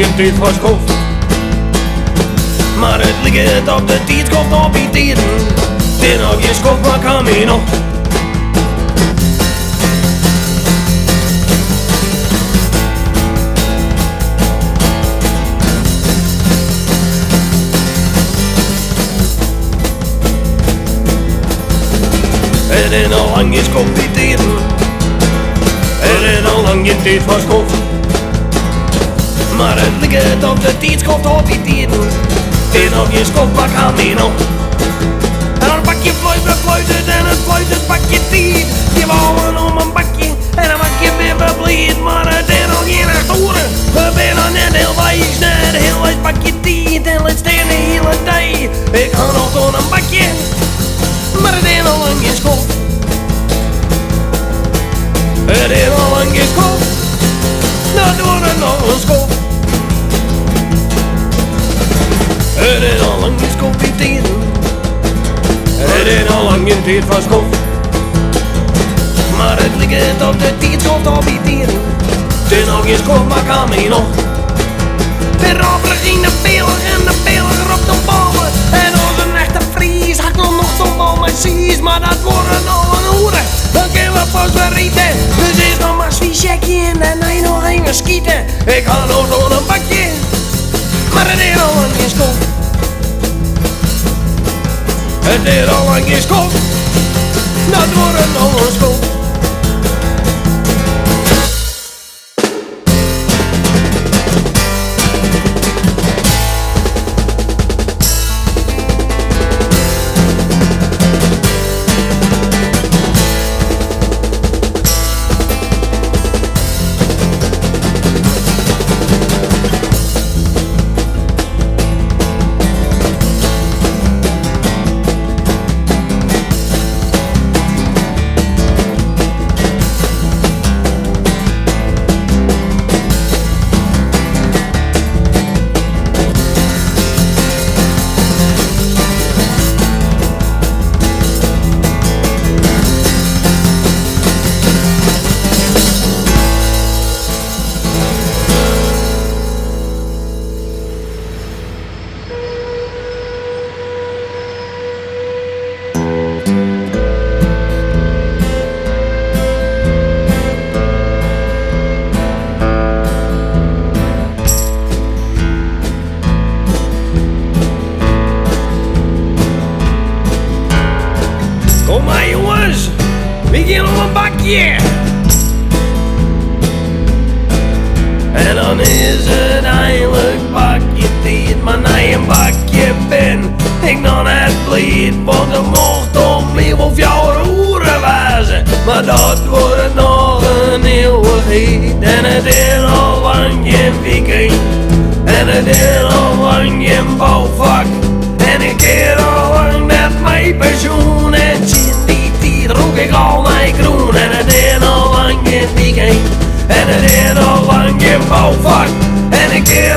geen tijd voor schof. Maar het ligt op de tijd, komt op die tijden. Den nog je schof, maar kan me nog. Het is al lang geen schof die tijden. Het is al lang geen tijd voor schof. Maar het ligt op de tijd, komt op die tijden. Den nog je schof, maar kan me nog. En dan pak je fluiten en het fluit pak je tijd. Je wou om een bakje en dan maak je weer verblijd. Maar het is nog geen 8 uur. We zijn nog net heel wijs, net heel wijs pak je tijd. En laat staan de hele tijd. Ik ga nog door een bakje, maar het is nog lang geen schof. Het is nog lang geen schof, dat wordt het nog een schof. Het is al lang geen schof die tijden. Het is al lang geen tijd van schof. Maar het ligt op de tijd, komt op die tijden. Het is nog geen schof, maar kan me nog. De robber ging de pelen en de pelen op de bomen. En onze echte Fries hakt nog tot al mijn sies. Maar dat worden nog een hoeren, dan kunnen we pas weer eten. Dus is nog maar zwiezekje en daarna nog een schieten. Ik ga nog door een bakje, maar het is al lang geen schof. Het is al lang geen schof, dat wordt nog een schof. Kom maar jongens, we gaan op een bakje. En dan is het eindelijk bakje tijd, maar na een bakje ben ik nog net blij. Want er mocht opnieuw of jouw roeren wijzen, maar dat wordt nog een eeuwigheid. En het is al lang geen weekend, en het is al lang geen bouwvak. En ik keer al lang met mijn pensioen en sinds die tijd rook ik al mijn groen. En het is al lang geen weekend, en het is al lang geen bouwvak. En ik keer